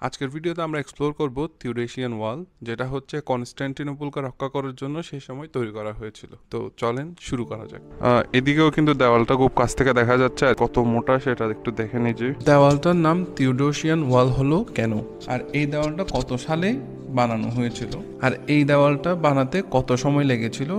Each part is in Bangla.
আজকের ভিডিওতে আমরা এক্সপ্লোর করব থিওডোসিয়ান ওয়াল, যেটা হচ্ছে কনস্ট্যান্টিনোপলকে রক্ষা করার জন্য সেই সময় তৈরি করা হয়েছিল। তো চলেন শুরু করা যাক। এদিকেও কিন্তু দেওয়ালটা খুব কাছ থেকে দেখা যাচ্ছে, আর কত মোটা সেটা একটু দেখে নিই। যে দেওয়ালটার নাম থিওডোসিয়ান ওয়াল হলো কেন, আর এই দেওয়ালটা কত সালে বানানো হয়েছিল, আর এই দেওয়ালটা বানাতে কত সময় লেগেছিল,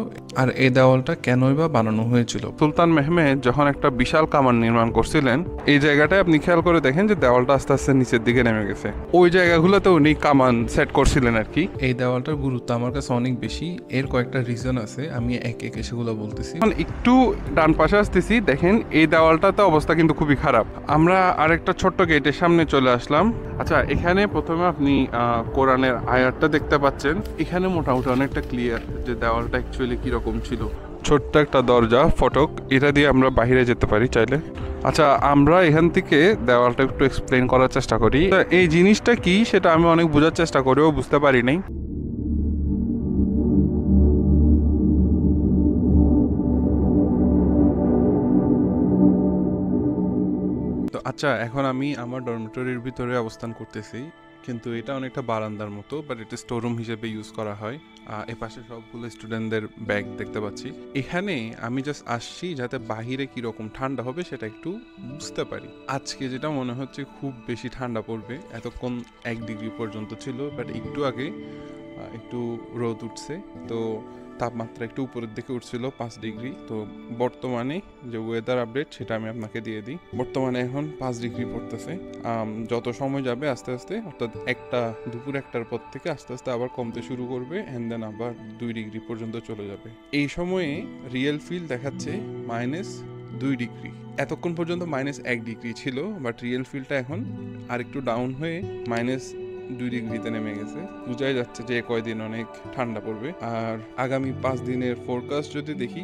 আর এই দেওয়ালটা কেনই বা বানানো হয়েছিল। সুলতান মেহমেদ যখন একটা বিশাল কামান নির্মাণ করছিলেন, এই জায়গাটায় আপনি খেয়াল করে দেখেন যে দেওয়ালটা আস্তে আস্তে নিচের দিকে নেমে গেছে। ওই জায়গাগুলোতে উনি কামান সেট করছিলেন আর কি। এই দেওয়ালটার গুরুত্ব আমার কাছে অনেক বেশি। এর কয়েকটা রিজন আছে, আমি একে একে সেগুলো বলতেছি। একটু ডান পাশে আসতেছি, দেখেন এই দেওয়ালটাতে অবস্থা কিন্তু খুবই খারাপ। আমরা আরেকটা ছোট্ট গেটের সামনে চলে আসলাম। আচ্ছা, এখানে প্রথমে আপনি কোরআনের আয়াতটা দেখতে পাচ্ছেন। এখানে মোটামুটি অনেকটা ক্লিয়ার যে দেওয়ালটা অ্যাকচুয়ালি কিরকম ছিল। ছোট্ট একটা দরজা, ফটক, এটা দিয়ে আমরা বাইরে যেতে পারি চাইলে। আচ্ছা, আমরা এখান থেকে দেওয়ালটা একটু এক্সপ্লেন করার চেষ্টা করি। এই জিনিসটা কি সেটা আমি অনেক বোঝার চেষ্টা করেও বুঝতে পারি নাই। তো আচ্ছা, এখন আমি আমার ডরমিটরির ভিতরে অবস্থান করতেছি, কিন্তু এটা অনেকটা বারান্দার মতো, বাট এটা স্টোররুম হিসেবে ইউজ করা হয়। এপাশে সবগুলো স্টুডেন্টদের ব্যাগ দেখতে পাচ্ছি। এখানে আমি জাস্ট আসছি যাতে বাহিরে কিরকম ঠান্ডা হবে সেটা একটু বুঝতে পারি। আজকে যেটা মনে হচ্ছে খুব বেশি ঠান্ডা পড়বে, এতক্ষণ 1 ডিগ্রি পর্যন্ত ছিল, বাট একটু আগে একটু রোদ উঠছে, তো তাপমাত্রা একটু উপরের দিকে উঠছিল 5 ডিগ্রি। তো বর্তমানে যে ওয়েদার আপডেট সেটা আমি আপনাকে দিয়ে দিই। বর্তমানে এখন 5 ডিগ্রি পড়তেছে। যত সময় যাবে আস্তে আস্তে, অর্থাৎ দুপুর 1টার পর থেকে আস্তে আস্তে আবার কমতে শুরু করবে, অ্যান্ড দেন আবার 2 ডিগ্রি পর্যন্ত চলে যাবে। এই সময়ে রিয়েল ফিল দেখাচ্ছে -2 ডিগ্রি। এতক্ষণ পর্যন্ত -1 ডিগ্রি ছিল, বাট রিয়েল ফিলটা এখন আরেকটু ডাউন হয়ে -2 ডিগ্রিতে নেমে গেছে। বোঝাই যাচ্ছে যে কয়দিন অনেক ঠান্ডা পড়বে। আর আগামী 5 দিনের ফোরকাস্ট যদি দেখি,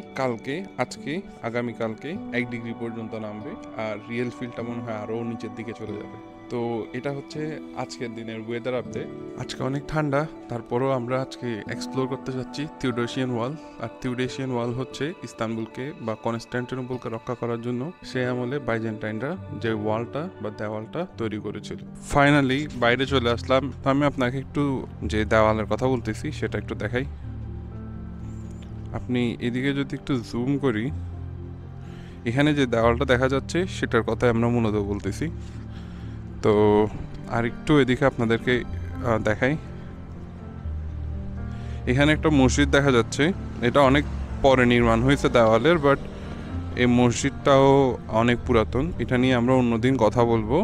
আজকে আগামীকালকে 1 ডিগ্রি পর্যন্ত নামবে, আর রিয়েল ফিলটা মনে হয় আরও নিচের দিকে চলে যাবে। তো এটা হচ্ছে আজকের দিনের ওয়েদার আপডেট। আজকে অনেক ঠান্ডা, তারপরও আমরা আজকে এক্সপ্লোর করতে যাচ্ছি থিওডোসিয়ান ওয়াল। আর থিওডোসিয়ান ওয়াল হচ্ছে ইস্তানবুলকে বা কনস্ট্যান্টিনোপলকে রক্ষা করার জন্য সে আমলে বাইজেন্টাইনরা যে ওয়ালটা বা দেওয়ালটা তৈরি করেছিল। ফাইনালি বাইরে চলে আসলাম। তো আমি আপনাকে একটু যে দেওয়ালের কথা বলতেছি সেটা একটু দেখাই। আপনি এদিকে যদি একটু জুম করি, এখানে যে দেওয়ালটা দেখা যাচ্ছে সেটার কথা আমরা মূলত বলতেছি। তো আর একটু এদিকে আপনাদেরকে দেখাই। এখানে একটা মসজিদ দেখা যাচ্ছে, এটা অনেক পরে নির্মাণ হয়েছে দেওয়ালের, বাট এই মসজিদটাও অনেক পুরাতন। এটা নিয়ে আমরা অন্যদিন কথা বলবো,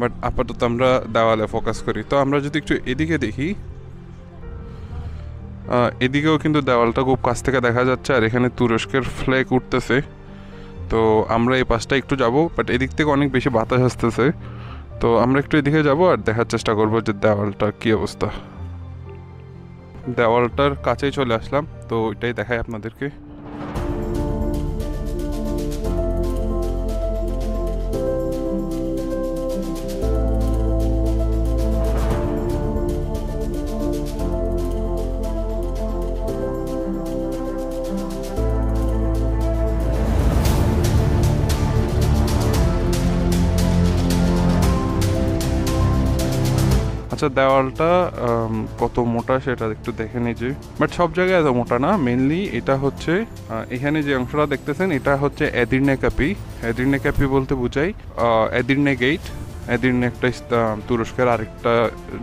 বাট আপাতত আমরা দেওয়ালে ফোকাস করি। তো আমরা যদি একটু এদিকে দেখি, এদিকেও কিন্তু দেওয়ালটা খুব কাছ থেকে দেখা যাচ্ছে, আর এখানে তুরস্কের ফ্ল্যাগ উঠতেছে। তো আমরা এই পাশটা একটু যাব, বাট এদিক থেকে অনেক বেশি বাতাস আসতেছে। তো আমরা একটু এদিকে যাব আর দেখার চেষ্টা করবো যে দেওয়ালটার কী অবস্থা। দেওয়ালটার কাছেই চলে আসলাম, তো এটাই দেখাই আপনাদেরকে। আচ্ছা, দেওয়ালটা কত মোটা সেটা একটু দেখে নিয়েছি, বাট সব জায়গায় এত মোটা না। মেনলি এটা হচ্ছে এখানে যে অংশটা দেখতেছেন, এটা হচ্ছে এদির্নে ক্যাপি। এদির্নে ক্যাপি বলতে বুঝাই এদির্নে গেট। এদির্নে একটা তুরস্কের আরেকটা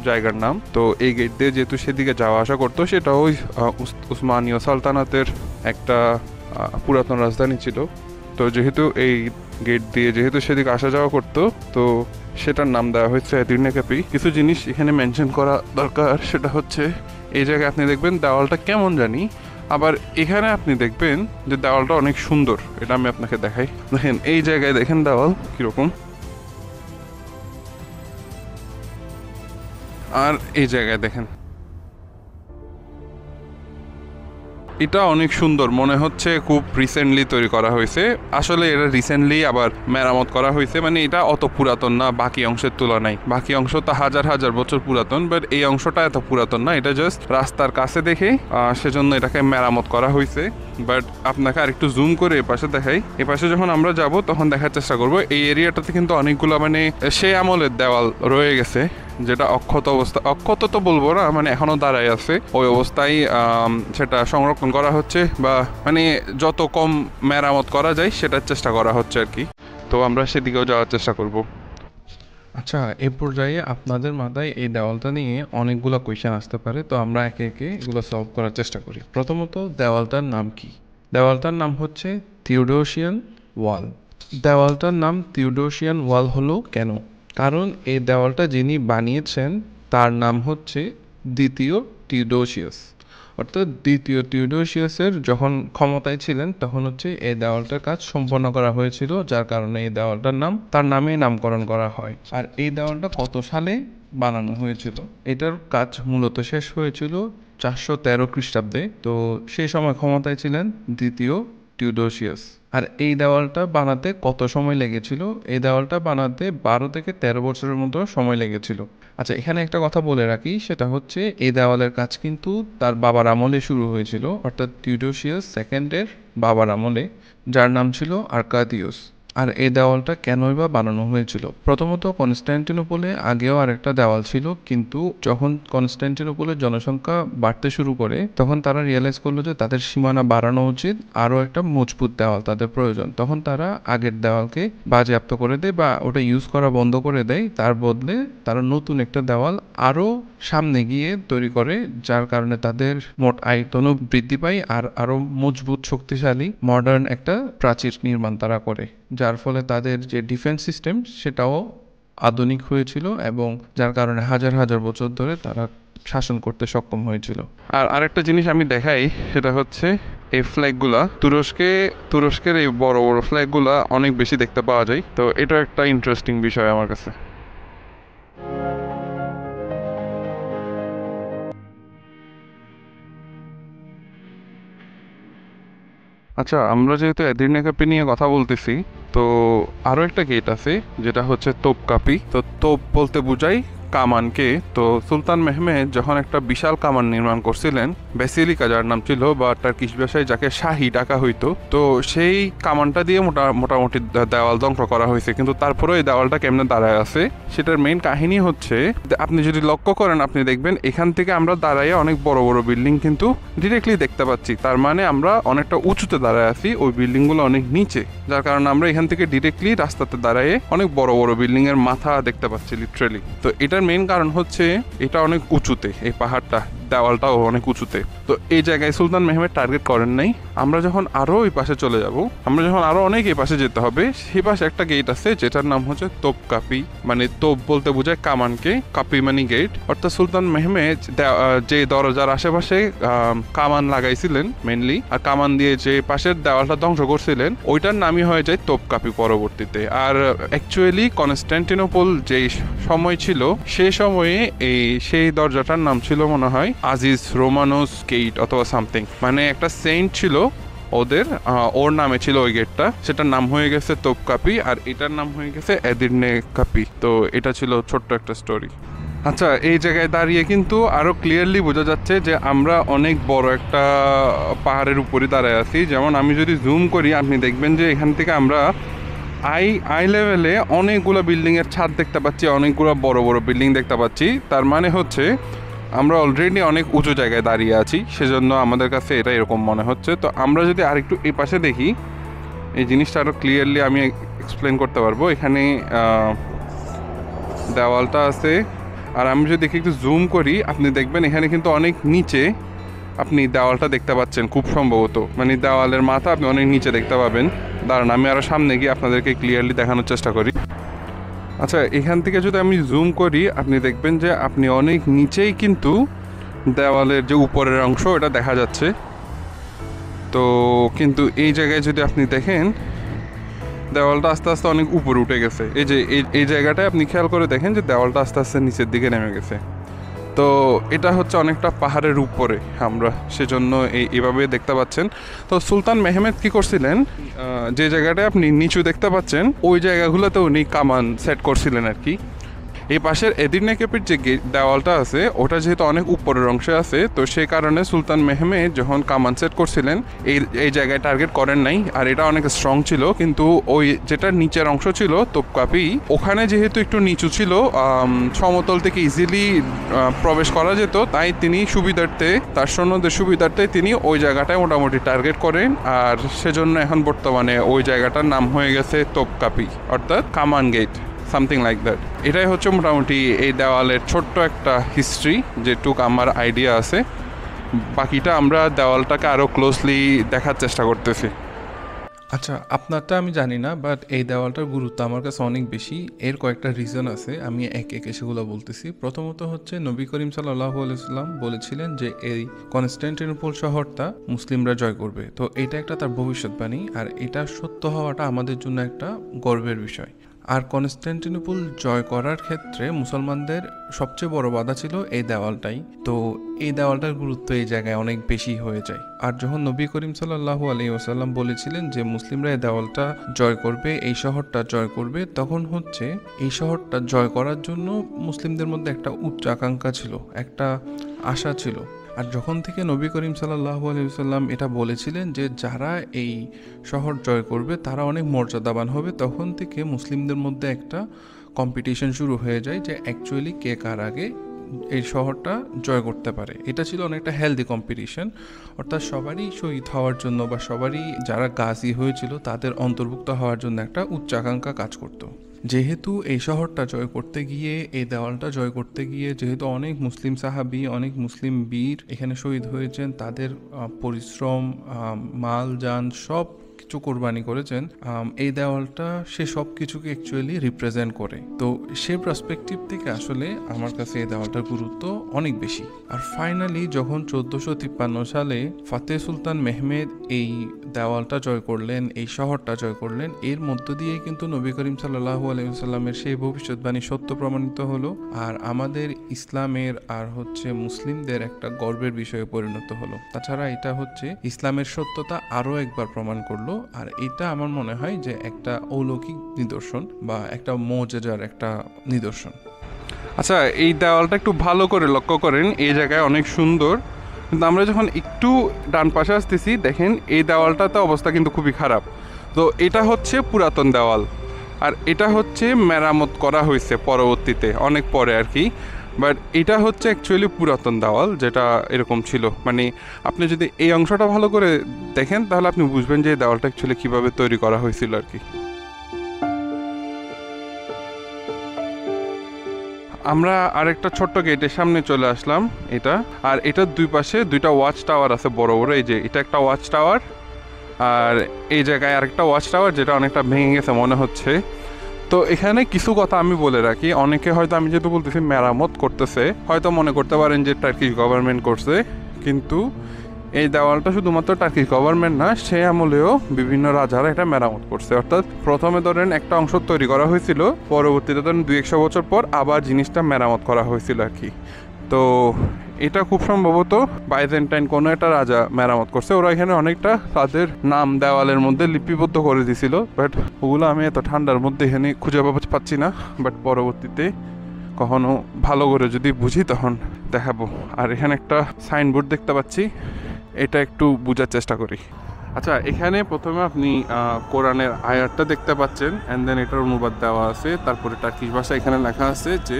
জায়গার নাম। তো এই গেট দিয়ে যেহেতু সেদিকে যাওয়া আসা করতো, সেটা ওই উসমানীয় সালতানাতের একটা পুরাতন রাজধানী ছিল। তো যেহেতু এই গেট দিয়ে যেহেতু সেদিকে আসা যাওয়া করতো, তো সেটার নাম দেওয়া হয়েছে এদির্নে ক্যাপি। কিছু জিনিস এখানে মেনশন করা দরকার, সেটা হচ্ছে এই জায়গায় আপনি দেখবেন দেওয়ালটা কেমন জানি, আবার এখানে আপনি দেখবেন যে দেওয়ালটা অনেক সুন্দর। এটা আমি আপনাকে দেখাই। দেখেন এই জায়গায় দেখেন দেওয়াল কিরকম, আর এই জায়গায় দেখেন এটা অনেক সুন্দর। মনে হচ্ছে খুব রিসেন্টলি তৈরি করা হয়েছে। আসলে এটা রিসেন্টলি আবার মেরামত করা হয়েছে, মানে এটা অত পুরাতন না বাকি অংশের তুলনায়। বাকি অংশ তো হাজার হাজার বছর পুরাতন, বাট এই অংশটা এত পুরাতন না। এটা জাস্ট রাস্তার কাছে দেখে সেজন্য এটাকে মেরামত করা হয়েছে। বাট আপনাকে আরেকটু জুম করে এপাশে দেখাই। এপাশে যখন আমরা যাব তখন দেখার চেষ্টা করব। এই এরিয়াটাতে কিন্তু অনেকগুলো মানে সে আমলের দেওয়াল রয়ে গেছে। যেটা অক্ষত তো বলবো না, মানে এখনো দাঁড়ায় আছে ওই অবস্থায়, সেটা সংরক্ষণ করা হচ্ছে বা মানে যত কম মেরামত করা যায় সেটার চেষ্টা করা হচ্ছে আর কি। তো আমরা সেদিকেও যাওয়ার চেষ্টা করব। আচ্ছা, এ পর্যায়ে আপনাদের মাথায় এই দেওয়ালটা নিয়ে অনেকগুলো কোয়েশ্চেন আসতে পারে, তো আমরা একে একে এগুলো সলভ করার চেষ্টা করি। প্রথমত, দেওয়ালটার নাম কি? দেওয়ালটার নাম হচ্ছে থিওডোসিয়ান ওয়াল। দেওয়ালটার নাম থিওডোসিয়ান ওয়াল হলো কেন? কারণ এই দেওয়ালটা যিনি বানিয়েছেন তার নাম হচ্ছে দ্বিতীয় টিউডোসিয়াস। অর্থাৎ দ্বিতীয় টিউডোসিয়াসের যখন ক্ষমতায় ছিলেন তখন হচ্ছে এই দেওয়ালটার কাজ সম্পন্ন করা হয়েছিল, যার কারণে এই দেওয়ালটার নাম তার নামে নামকরণ করা হয়। আর এই দেওয়ালটা কত সালে বানানো হয়েছিল? এটার কাজ মূলত শেষ হয়েছিল 413 খ্রিস্টাব্দে। তো সেই সময় ক্ষমতায় ছিলেন দ্বিতীয় টিউডোসিয়াস। আর এই দেওয়ালটা বানাতে কত সময় লেগেছিল? এই দেওয়ালটা বানাতে 12 থেকে 13 বছরের মতো সময় লেগেছিল। আচ্ছা, এখানে একটা কথা বলে রাখি, সেটা হচ্ছে এই দেওয়ালের কাজ কিন্তু তার বাবার আমলে শুরু হয়েছিল, অর্থাৎ টিউডোসিয়াস সেকেন্ডের বাবার আমলে, যার নাম ছিল আর্কাদিউস। আর এই দেওয়ালটা কেনই বা বানানো হয়েছিল? প্রথমত, কনস্ট্যান্টিনোপলে আগেও আরেকটা দেওয়াল ছিল, কিন্তু যখন কনস্ট্যান্টিনোপলের জনসংখ্যা বাড়তে শুরু করে তখন তারা রিয়েলাইজ করলো যে তাদের সীমানা বাড়ানো উচিত, আরও একটা মজবুত দেওয়াল তাদের প্রয়োজন। তখন তারা আগের দেওয়ালকে বাজেয়াপ্ত করে দেয় বা ওটা ইউজ করা বন্ধ করে দেয়, তার বদলে তারা নতুন একটা দেওয়াল আরও সামনে গিয়ে তৈরি করে, যার কারণে তাদের মোট আয়তনও বৃদ্ধি পায় আর আরও মজবুত শক্তিশালী মডার্ন একটা প্রাচীর নির্মাণ তারা করে, যার ফলে তাদের যে ডিফেন্স সিস্টেম সেটাও আধুনিক হয়েছিল এবং যার কারণে হাজার হাজার বছর ধরে তারা শাসন করতে সক্ষম হয়েছিল। আর আরেকটা জিনিস আমি দেখাই, সেটা হচ্ছে এই ফ্ল্যাগগুলা তুরস্কের এই বড় বড় ফ্ল্যাগগুলা অনেক বেশি দেখতে পাওয়া যায়, তো এটা একটা ইন্টারেস্টিং বিষয় আমার কাছে। আচ্ছা, আমরা যেহেতু এদির্নে কাপি নিয়ে কথা বলতেছি, তো আরও একটা গেট আছে যেটা হচ্ছে তোপকাপি। তো তোপ বলতে বোঝায় কামানকে। তো সুলতান মেহমেদ যখন একটা বিশাল কামান নির্মাণ করছিলেন, বেসিলিকা যার নাম ছিল, বা টার্কিশ ভাষায় যাকে শাহী ডাকা হইতো, তো সেই কামানটা দিয়ে মোটামুটি দেওয়াল ধ্বংস করা হয়েছে। কিন্তু তারপরেও এই দেওয়ালটা কেমনে দাঁড়ায় আছে সেটার মেইন কাহিনী হচ্ছে, আপনি যদি লক্ষ্য করেন আপনি দেখবেন এখান থেকে আমরা দাঁড়াইয়ে অনেক বড় বড় বিল্ডিং কিন্তু ডিরেক্টলি দেখতে পাচ্ছি। তার মানে আমরা অনেকটা উঁচুতে দাঁড়ায় আছি, ওই বিল্ডিংগুলো অনেক নিচে, যার কারণে আমরা এখান থেকে ডিরেক্টলি রাস্তাতে দাঁড়াইয়ে অনেক বড় বড় বিল্ডিং এর মাথা দেখতে পাচ্ছি লিটারেলি। তো এটার মেইন কারণ হচ্ছে এটা অনেক উঁচুতে, এই পাহাড়টা, দেওয়ালটাও অনেক উঁচুতে। তো এই জায়গায় সুলতান মেহমেদ টার্গেট করেন নাই। আমরা যখন আরো ওই পাশে চলে যাব, আমরা যখন আরো অনেক এই পাশে যেতে হবে, সেই পাশে একটা গেট আছে যেটার নাম হচ্ছে তোপকাপি। মানে তোপ বলতে বোঝায় কামানকে, কাপি মানে গেট। অর্থাৎ সুলতান মেহমেদ যে দরজার আশেপাশে কামান লাগাইছিলেন মেনলি, আর কামান দিয়ে যে পাশের দেওয়ালটা ধ্বংস করছিলেন, ওইটার নামই হয়ে যায় তোপকাপি পরবর্তীতে। আর অ্যাকচুয়ালি কনস্ট্যান্টিনোপল যে সময় ছিল, সেই সময়ে সেই দরজাটার নাম ছিল মনে হয় আজিজ রোমানোস গেট অথবা সামথিং, মানে একটা সেন্ট ছিল ওদের, ওর নামে ছিল ওই গেটটা, সেটার নাম হয়ে গেছে তোপকাপি, আর এটার নাম হয়ে গেছে এদির্নে কাপি। তো এটা ছিল ছোট্ট একটা স্টোরি। আচ্ছা, এই জায়গায় দাঁড়িয়ে কিন্তু আরো ক্লিয়ারলি বোঝা যাচ্ছে যে আমরা অনেক বড় একটা পাহাড়ের উপরে দাঁড়ায় আছি। যেমন আমি যদি জুম করি, আপনি দেখবেন যে এখান থেকে আমরা আই লেভেলে অনেকগুলো বিল্ডিং এর ছাদ দেখতে পাচ্ছি, অনেকগুলো বড় বড় বিল্ডিং দেখতে পাচ্ছি। তার মানে হচ্ছে আমরা অলরেডি অনেক উঁচু জায়গায় দাঁড়িয়ে আছি, সেজন্য আমাদের কাছে এটা এরকম মনে হচ্ছে। তো আমরা যদি আরেকটু এই পাশে দেখি, এই জিনিসটা আরো ক্লিয়ারলি আমি এক্সপ্লেন করতে পারবো। এখানে দেওয়ালটা আছে, আর আমি যদি দেখি একটু জুম করি, আপনি দেখবেন এখানে কিন্তু অনেক নিচে আপনি দেওয়ালটা দেখতে পাচ্ছেন খুব সম্ভবত, মানে দেওয়ালের মাথা আপনি অনেক নিচে দেখতে পাবেন। দাঁড়ান, আমি আরও সামনে গিয়ে আপনাদেরকে ক্লিয়ারলি দেখানোর চেষ্টা করি। আচ্ছা, এখান থেকে যদি আমি জুম করি, আপনি দেখবেন যে আপনি অনেক নিচেই কিন্তু দেওয়ালের যে উপরের অংশ এটা দেখা যাচ্ছে। তো কিন্তু এই জায়গায় যদি আপনি দেখেন, দেওয়ালটা আস্তে আস্তে অনেক উপরে উঠে গেছে। এই যে এই জায়গাটায় আপনি খেয়াল করে দেখেন যে দেওয়ালটা আস্তে আস্তে নিচের দিকে নেমে গেছে। তো এটা হচ্ছে অনেকটা পাহাড়ের উপরে, আমরা সেজন্য এইভাবে দেখতে পাচ্ছেন। তো সুলতান মেহমেদ কি করছিলেন, যে জায়গাটায় আপনি নিচু দেখতে পাচ্ছেন ওই জায়গাগুলোতে উনি কামান সেট করছিলেন আর কি। এই পাশের এদির্নে কেপের যে দেওয়ালটা আছে ওটা যেহেতু অনেক উপরের অংশে আছে, তো সেই কারণে সুলতান মেহমেদ যখন কামান সেট করছিলেন এই জায়গায় টার্গেট করেন নাই। আর এটা অনেক স্ট্রং ছিল, কিন্তু ওই যেটা নিচের অংশ ছিল তোপকাপি, ওখানে যেহেতু একটু নিচু ছিল, সমতল থেকে ইজিলি প্রবেশ করা যেত, তাই তিনি সুবিধার্থে, তার সৈন্যদের সুবিধার্থে তিনি ওই জায়গাটায় মোটামুটি টার্গেট করেন। আর সেজন্য এখন বর্তমানে ওই জায়গাটার নাম হয়ে গেছে তোপকাপি, অর্থাৎ কামান গেট, সামথিং লাইক দ্যাট। এটাই হচ্ছে মোটামুটি এই দেওয়ালের ছোট্ট একটা হিস্ট্রি, যেটুক আমার আইডিয়া আছে। বাকিটা আমরা দেওয়ালটাকে আরও ক্লোজলি দেখার চেষ্টা করতেছি। আচ্ছা, আপনারটা আমি জানি না, বাট এই দেওয়ালটার গুরুত্ব আমার কাছে অনেক বেশি। এর কয়েকটা রিজন আছে, আমি এক একে সেগুলো বলতেছি। প্রথমত হচ্ছে নবী করিম সাল্লাল্লাহু আলাইহি সাল্লাম বলেছিলেন যে এই কনস্ট্যান্টিনোপল শহরটা মুসলিমরা জয় করবে। তো এটা একটা তার ভবিষ্যৎবাণী, আর এটা সত্য হওয়াটা আমাদের জন্য একটা গর্বের বিষয়। আর কনস্ট্যান্টিনোপল জয় করার ক্ষেত্রে মুসলমানদের সবচেয়ে বড় বাধা ছিল এই দেওয়ালটাই। তো এই দেওয়ালটার গুরুত্ব এই জায়গায় অনেক বেশি হয়ে যায়। আর যখন নবী করিম সাল্লাল্লাহু আলাইহি ওয়াসাল্লাম বলেছিলেন যে মুসলিমরা এই দেওয়ালটা জয় করবে, এই শহরটা জয় করবে, তখন হচ্ছে এই শহরটা জয় করার জন্য মুসলিমদের মধ্যে একটা উচ্চ আকাঙ্ক্ষা ছিল, একটা আশা ছিল। আর যখন থেকে নবী করিম সাল্লাল্লাহু আলাইহি ওয়াসাল্লাম এটা বলেছিলেন যে যারা এই শহর জয় করবে তারা অনেক মর্যাদাবান হবে, তখন থেকে মুসলিমদের মধ্যে একটা কম্পিটিশন শুরু হয়ে যায় যে অ্যাকচুয়ালি কে কার আগে এই শহরটা জয় করতে পারে। এটা ছিল অনেকটা হেলদি কম্পিটিশন, অর্থাৎ সবারই শহীদ হওয়ার জন্য বা সবারই যারা গাজী হয়েছিল তাদের অন্তর্ভুক্ত হওয়ার জন্য একটা উচ্চাকাঙ্ক্ষা কাজ করতো। যেহেতু এই শহরটা জয় করতে গিয়ে, এই দেওয়ালটা জয় করতে গিয়ে যেহেতু অনেক মুসলিম সাহাবী, অনেক মুসলিম বীর এখানে শহীদ হয়েছেন, তাদের পরিশ্রম, মাল যান সব কিছু কোরবানি করেছেন, এই দেওয়ালটা সে সব কিছুকে অ্যাকচুয়ালি রিপ্রেজেন্ট করে। তো সে পার্সপেক্টিভ থেকে আসলে আমার কাছে এই দেওয়ালটার গুরুত্ব অনেক বেশি। আর ফাইনালি যখন 1453 সালে ফাতেহ সুলতান মেহমেদ এই দেওয়ালটা জয় করলেন, এই শহরটা জয় করলেন, এর মধ্য দিয়ে কিন্তু নবী করিম সাল্লাল্লাহু আলাইহি ওয়াসাল্লামের সেই ভবিষ্যৎবাণী সত্য প্রমাণিত হলো, আর আমাদের ইসলামের আর হচ্ছে মুসলিমদের একটা গর্বের বিষয়ে পরিণত হলো। তাছাড়া এটা হচ্ছে ইসলামের সত্যতা আরও একবার প্রমাণ করলো। আর এটা আমার মনে হয় যে একটা অলৌকিক নিদর্শন বা একটা মুজিজার একটা নিদর্শন। আচ্ছা, এই দেওয়ালটা একটু ভালো করে লক্ষ্য করেন, এই জায়গায় অনেক সুন্দর, কিন্তু আমরা যখন একটু ডান পাশে আসতেছি দেখেন এই দেওয়ালটাতে অবস্থা কিন্তু খুবই খারাপ। তো এটা হচ্ছে পুরাতন দেওয়াল, আর এটা হচ্ছে মেরামত করা হয়েছে পরবর্তীতে, অনেক পরে আর কি। বাট এটা হচ্ছে অ্যাকচুয়ালি পুরাতন দেওয়াল যেটা এরকম ছিল। মানে আপনি যদি এই অংশটা ভালো করে দেখেন তাহলে আপনি বুঝবেন যে এই দেওয়ালটা অ্যাকচুয়ালি কীভাবে তৈরি করা হয়েছিল আর কি। আমরা আরেকটা ছোট্ট গেটের সামনে চলে আসলাম এটা, আর এটার দুই পাশে দুইটা ওয়াচ টাওয়ার আছে বড় বড়। এই যে এটা একটা ওয়াচ টাওয়ার, আর এই জায়গায় আরেকটা ওয়াচ টাওয়ার যেটা অনেকটা ভেঙে গেছে মনে হচ্ছে। তো এখানে কিছু কথা আমি বলে রাখি, অনেকে হয়তো আমি যেহেতু বলতেছি মেরামত করতেছে হয়তো মনে করতে পারেন যে টার্কিশ গভর্নমেন্ট করছে, কিন্তু এই দেওয়ালটা শুধুমাত্র টার্কিশ গভর্নমেন্ট না, সে আমলেও বিভিন্ন রাজারা এটা মেরামত করছে। অর্থাৎ প্রথমে ধরেন একটা অংশ তৈরি করা হয়েছিল, পরবর্তীতে ধরেন 200-100 বছর পর আবার জিনিসটা মেরামত করা হয়েছিল আর কি। তো এটা খুব সম্ভবত বাইজেন্টাইন কোনো একটা রাজা মেরামত করছে। ওরা এখানে অনেকটা তাদের নাম দেওয়ালের মধ্যে লিপিবদ্ধ করে দিছিল, বাট ওগুলো আমি এত ঠান্ডার মধ্যে এখানে খুঁজে পাচ্ছি না। বাট পরবর্তীতে কখনো ভালো করে যদি বুঝি তখন দেখাবো। আর এখানে একটা সাইনবোর্ড দেখতে পাচ্ছি, এটা একটু বোঝার চেষ্টা করি। আচ্ছা, এখানে প্রথমে আপনি কোরআনের আয়াতটা দেখতে পাচ্ছেন, অ্যান্ড দেন এটার অনুবাদ দেওয়া আছে। তারপরে টার্কিশ ভাষা এখানে লেখা আছে যে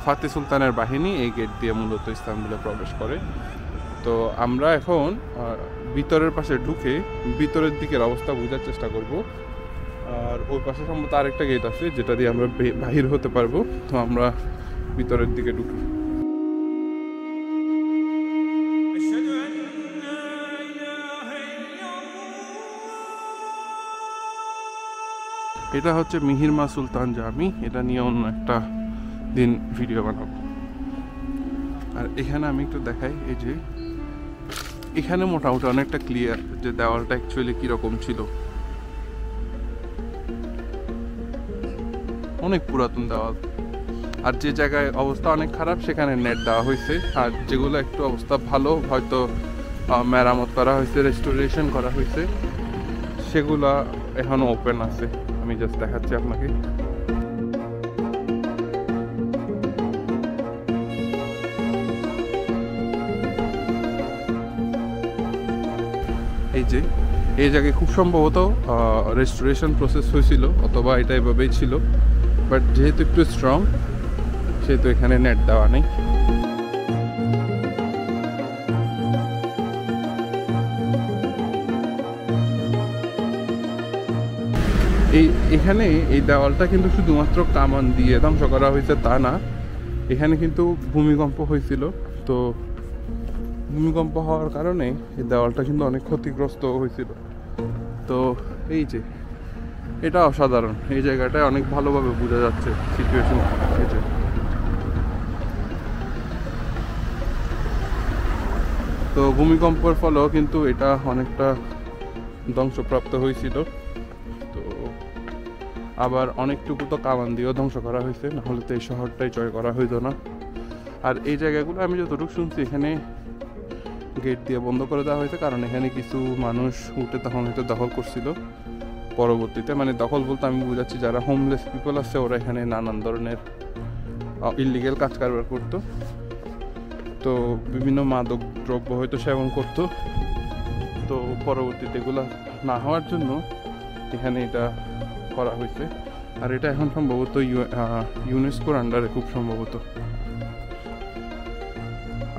ফাতেহ সুলতানের বাহিনী এই গেট দিয়ে মূলত ইস্তানবুলে প্রবেশ করে। তো আমরা এখন ভিতরের পাশে ঢুকে ভিতরের দিকের অবস্থা বোঝার চেষ্টা করব। আর ওই পাশে সম্ভবত আরেকটা গেট আছে যেটা দিয়ে আমরা বাহির হতে পারবো। তো আমরা ভিতরের দিকে ঢুকি। এটা হচ্ছে মিহিরমা সুলতান জামি, এটা নিয়ে অন্য একটা দিন ভিডিও বানাবো। আর এখানে আমি একটু দেখাই, এই যে এখানে মোটামুটি অনেকটা ক্লিয়ার যে দেওয়ালটা অ্যাকচুয়ালি কীরকম ছিল। অনেক পুরাতন দেওয়াল, আর যে জায়গায় অবস্থা অনেক খারাপ সেখানে নেট দেওয়া হয়েছে, আর যেগুলো একটু অবস্থা ভালো হয়তো মেরামত করা হয়েছে, রেস্টোরেশন করা হয়েছে, সেগুলা এখনও ওপেন আছে। আমি জাস্ট দেখাচ্ছি আপনাকে। এই যে এই জায়গায় খুব সম্ভবত রেস্টোরেশন প্রসেস হয়েছিল, অথবা এটা এভাবেই ছিল, বাট যেহেতু একটু স্ট্রং সেহেতু এখানে নেট দেওয়া নেই। এখানে এই দেওয়ালটা কিন্তু শুধুমাত্র কামান দিয়ে ধ্বংস করা হয়েছে তা না, এখানে কিন্তু ভূমিকম্প হয়েছিল। তো ভূমিকম্প হওয়ার কারণে এই দেওয়ালটা কিন্তু অনেক ক্ষতিগ্রস্ত হয়েছিল। তো এই যে এটা অসাধারণ, এই জায়গাটায় অনেক ভালোভাবে বোঝা যাচ্ছে সিচুয়েশন। এই যে তো ভূমিকম্পের ফলেও কিন্তু এটা অনেকটা ধ্বংসপ্রাপ্ত হয়েছিল। তো আবার অনেকটুকু তো কামান দিয়েও ধ্বংস করা হয়েছে, নাহলে তো এই শহরটাই জয় করা হইতো না। আর এই জায়গাগুলো আমি যতটুকু শুনছি এখানে গেট দিয়ে বন্ধ করে দেওয়া হয়েছে, কারণ এখানে কিছু মানুষ উঠে তখন হয়তো দখল করছিল পরবর্তীতে। মানে দখল বলতে আমি বুঝাচ্ছি যারা হোমলেস পিপল আছে ওরা এখানে নানান ধরনের ইলিগেল কাজ কারবার করতো। তো বিভিন্ন মাদক দ্রব্য হয়তো সেবন করতো। তো পরবর্তীতে এগুলো না হওয়ার জন্য এখানে এটা করা হয়েছে। আর এটা এখন সম্ভবত ইউনেস্কোর আন্ডারে খুব সম্ভবত।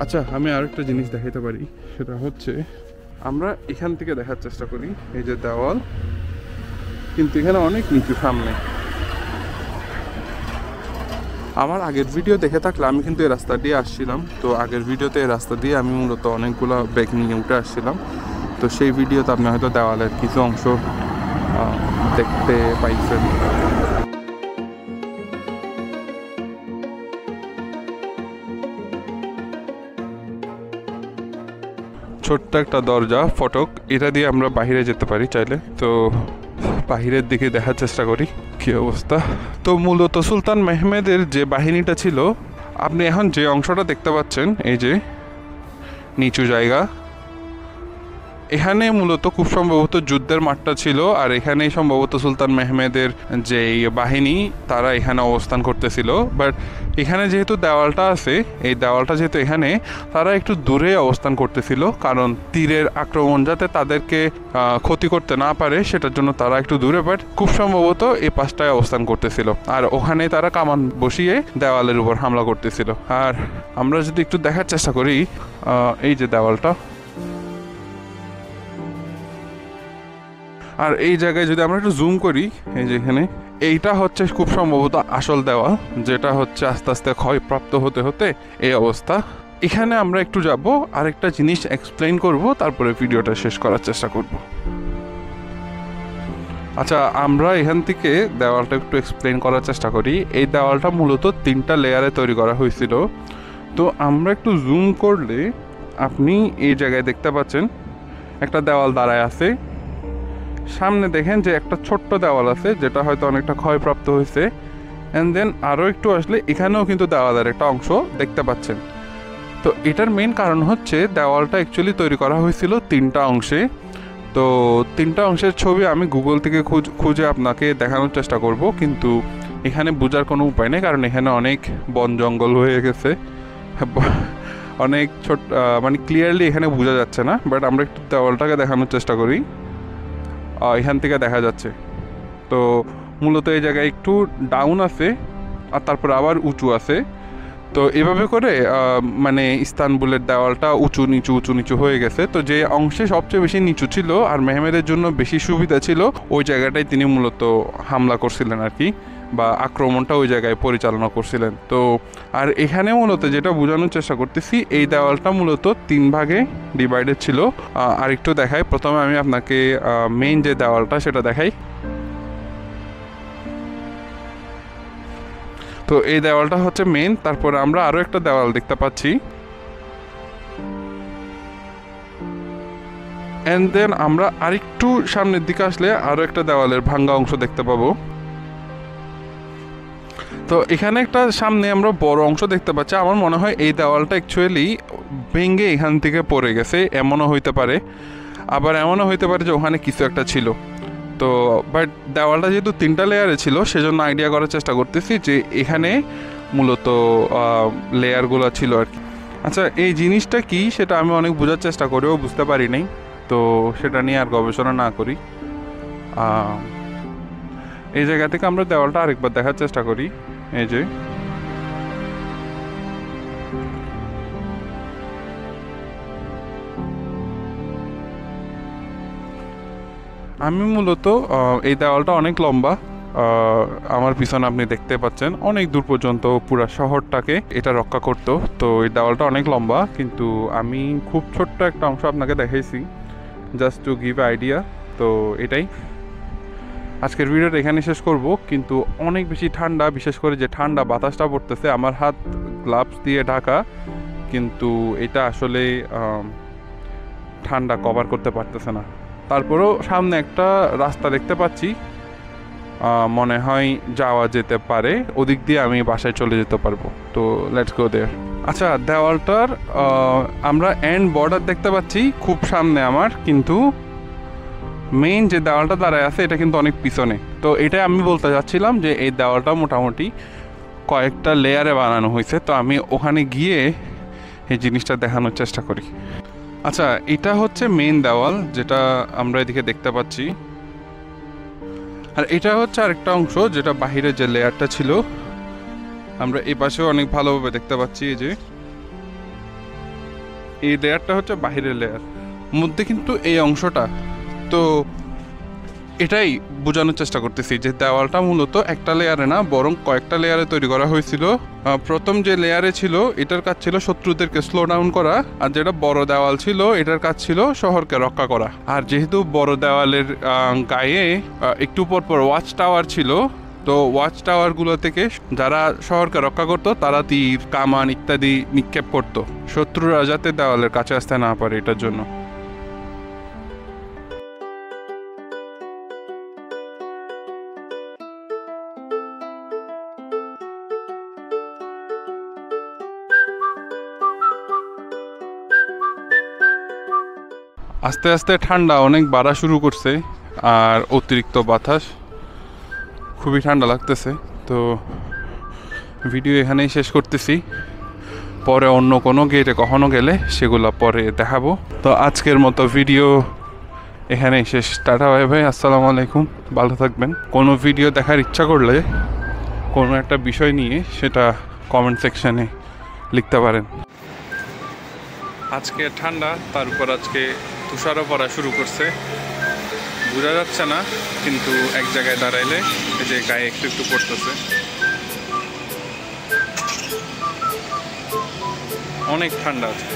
আচ্ছা, আমি আরেকটা জিনিস দেখাতে পারি, সেটা হচ্ছে আমরা এখান থেকে দেখার চেষ্টা করি। এই যে দেওয়াল কিন্তু এখানে অনেক নিচু সামনে। আমার আগের ভিডিও দেখে থাকলে আমি কিন্তু এই রাস্তা দিয়ে আসছিলাম। তো আগের ভিডিওতে এই রাস্তা দিয়ে আমি মূলত অনেকগুলো ব্যাগ নিয়ে উঠে আসছিলাম। তো সেই ভিডিওতে আপনি হয়তো দেওয়ালের কিছু অংশ দেখতে পাইছেন। ছোট্ট একটা দরজা ফটক, এটা দিয়ে আমরা বাইরে যেতে পারি চাইলে। তো বাহিরের দিকে দেখার চেষ্টা করি কি অবস্থা। তো মূলত সুলতান মেহমেদের যে বাহিনীটা ছিল, আপনি এখন যে অংশটা দেখতে পাচ্ছেন এই যে নিচু জায়গা, এখানে মূলত খুব সম্ভবত যুদ্ধের মাঠটা ছিল। আর এখানেই সম্ভবত সুলতান মেহমেদের যে বাহিনী তারা এখানে অবস্থান করতেছিল। বাট এখানে যেহেতু দেওয়ালটা আছে, এই দেওয়ালটা যেহেতু এখানে, তারা একটু দূরে অবস্থান করতেছিল, কারণ তীরের আক্রমণ যাতে তাদেরকে ক্ষতি করতে না পারে সেটার জন্য তারা একটু দূরে, বাট খুব সম্ভবত এই পাশটায় অবস্থান করতেছিল। আর ওখানে তারা কামান বসিয়ে দেওয়ালের উপর হামলা করতেছিল। আর আমরা যদি একটু দেখার চেষ্টা করি, এই যে দেওয়ালটা, আর এই জায়গায় যদি আমরা একটু জুম করি, এই যে এখানে এইটা হচ্ছে খুব সম্ভবত আসল দেওয়াল, যেটা হচ্ছে আস্তে আস্তে ক্ষয়প্রাপ্ত হতে হতে এই অবস্থা। এখানে আমরা একটু যাব, আরেকটা জিনিস এক্সপ্লেইন করব, তারপরে ভিডিওটা শেষ করার চেষ্টা করব। আচ্ছা, আমরা এখান থেকে দেওয়ালটা একটু এক্সপ্লেইন করার চেষ্টা করি। এই দেওয়ালটা মূলত 3টা লেয়ারে তৈরি করা হয়েছিল। তো আমরা একটু জুম করলে আপনি এই জায়গায় দেখতে পাচ্ছেন একটা দেওয়াল দাঁড়ায় আছে। সামনে দেখেন যে একটা ছোট্ট দেওয়াল আছে, যেটা হয়তো অনেকটা ক্ষয়প্রাপ্ত হয়েছে। অ্যান্ড দেন আরও একটু আসলে এখানেও কিন্তু দেওয়ালের একটা অংশ দেখতে পাচ্ছেন। তো এটার মেইন কারণ হচ্ছে দেওয়ালটা অ্যাকচুয়ালি তৈরি করা হয়েছিল 3টা অংশে। তো 3টা অংশের ছবি আমি গুগল থেকে খুঁজে আপনাকে দেখানোর চেষ্টা করব, কিন্তু এখানে বোঝার কোনো উপায় নেই, কারণ এখানে অনেক বন জঙ্গল হয়ে গেছে, অনেক ছোট, মানে ক্লিয়ারলি এখানে বোঝা যাচ্ছে না। বাট আমরা একটু দেওয়ালটাকে দেখানোর চেষ্টা করি। এখান থেকে দেখা যাচ্ছে তো মূলত এই জায়গায় একটু ডাউন আছে আর তারপর আবার উঁচু আছে। তো এভাবে করে মানে ইস্তানবুলের দেওয়ালটা উঁচু নিচু হয়ে গেছে। তো যে অংশে সবচেয়ে বেশি নিচু ছিল আর মেহমেদের জন্য বেশি সুবিধা ছিল, ওই জায়গাটায় তিনি মূলত হামলা করছিলেন আর কি, বা আক্রমণটা ওই জায়গায় পরিচালনা করছিলেন। তো আর এখানে মূলত যেটা বোঝানোর চেষ্টা করতেছি, এই দেওয়ালটা মূলত 3 ভাগে ডিভাইডেড ছিল। আরেকটু দেখাই, প্রথমে আমি আপনাকে মেইন যে দেওয়ালটা সেটা দেখাই। তো এই দেওয়ালটা হচ্ছে মেইন। তারপরে আমরা আরও একটা দেওয়াল দেখতে পাচ্ছি, অ্যান্ড দেন আমরা আরেকটু সামনের দিকে আসলে আরও একটা দেওয়ালের ভাঙ্গা অংশ দেখতে পাবো। তো এখানে একটা সামনে আমরা বড় অংশ দেখতে পাচ্ছি। আমার মনে হয় এই দেওয়ালটা অ্যাকচুয়ালি ভেঙে এখান থেকে পড়ে গেছে, এমনও হইতে পারে। আবার এমনও হইতে পারে যে ওখানে কিছু একটা ছিল। তো বাট দেওয়ালটা যেহেতু 3টা লেয়ারে ছিল, সেজন্য আইডিয়া করার চেষ্টা করতেছি যে এখানে মূলত লেয়ারগুলো ছিল আর কি। আচ্ছা, এই জিনিসটা কি সেটা আমি অনেক বোঝার চেষ্টা করেও বুঝতে পারি নাই। তো সেটা নিয়ে আর গবেষণা না করি। এই জায়গা থেকে আমরা দেওয়ালটা আরেকবার দেখার চেষ্টা করি। এই যে আমি মূলত এই দেওয়ালটা অনেক লম্বা। আমার পিছনে আপনি দেখতে পাচ্ছেন অনেক দূর পর্যন্ত পুরো শহরটাকে এটা রক্ষা করতো। তো এই দেওয়ালটা অনেক লম্বা, কিন্তু আমি খুব ছোট্ট একটা অংশ আপনাকে দেখাইছি, জাস্ট টু গিভ আইডিয়া। তো এটাই আজকের ভিডিওটা এখানে শেষ করব। কিন্তু অনেক বেশি ঠান্ডা, বিশেষ করে যে ঠান্ডা বাতাসটা পড়তেছে, আমার হাত গ্লাভস দিয়ে ঢাকা, কিন্তু এটা আসলে ঠান্ডা কভার করতে পারতেছে না। তারপরেও সামনে একটা রাস্তা দেখতে পাচ্ছি, মনে হয় যাওয়া যেতে পারে, ওদিক দিয়ে আমি বাসায় চলে যেতে পারবো। তো লেটস গো দেয়ার। আচ্ছা, দেওয়ালটার আমরা এন্ড বর্ডার দেখতে পাচ্ছি খুব সামনে আমার, কিন্তু মেইন যে দেওয়ালটা দাঁড়ায় আছে এটা কিন্তু অনেক পিছনে। তো এটাই আমি বলতে চাচ্ছিলাম যে এই দেওয়ালটা মোটামুটি কয়েকটা লেয়ারে বানানো হয়েছে। তো আমি ওখানে গিয়ে এই জিনিসটা দেখানোর চেষ্টা করি। আচ্ছা, এটা হচ্ছে মেইন দেওয়াল যেটা আমরা এদিকে দেখতে পাচ্ছি, আর এটা হচ্ছে আরেকটা অংশ যেটা বাহিরে যে লেয়ারটা ছিল আমরা এই পাশেও অনেক ভালোভাবে দেখতে পাচ্ছি। এই যে এই লেয়ারটা হচ্ছে বাহিরের লেয়ার, মধ্যে কিন্তু এই অংশটা। তো এটাই বোঝানোর চেষ্টা করতেছি যে দেওয়ালটা মূলত একটা লেয়ারে না, বরং কয়েকটা লেয়ারে তৈরি করা হয়েছিল। প্রথম যে লেয়ারে ছিল এটার কাজ ছিল শত্রুদেরকে স্লো ডাউন করা, আর যেটা বড় দেওয়াল ছিল এটার কাজ ছিল শহরকে রক্ষা করা। আর যেহেতু বড় দেওয়ালের গায়ে একটু পর পর ওয়াচ টাওয়ার ছিল, তো ওয়াচ টাওয়ারগুলো থেকে যারা শহরকে রক্ষা করতো তারা তীর, কামান ইত্যাদি নিক্ষেপ করতো, শত্রুরা যাতে দেওয়ালের কাছে আসতে না পারে এটার জন্য। আস্তে আস্তে ঠান্ডা অনেক বাড়া শুরু করছে, আর অতিরিক্ত বাতাস, খুবই ঠান্ডা লাগতেছে। তো ভিডিও এখানেই শেষ করতেছি, পরে অন্য কোনো গেটে কখনো গেলে সেগুলো পরে দেখাবো। তো আজকের মতো ভিডিও এখানেই শেষ। টাটা, বাই বাই, আসসালামু আলাইকুম, ভালো থাকবেন। কোনো ভিডিও দেখার ইচ্ছা করলে কোনো একটা বিষয় নিয়ে সেটা কমেন্ট সেকশানে লিখতে পারেন। আজকে ঠান্ডা, তার উপর আজকে তুষারও পড়া শুরু করছে, বোঝা যাচ্ছে না, কিন্তু এক জায়গায় দাঁড়াইলে এই যে গায়ে একটু একটু পড়তেছে। অনেক ঠান্ডা আজকে।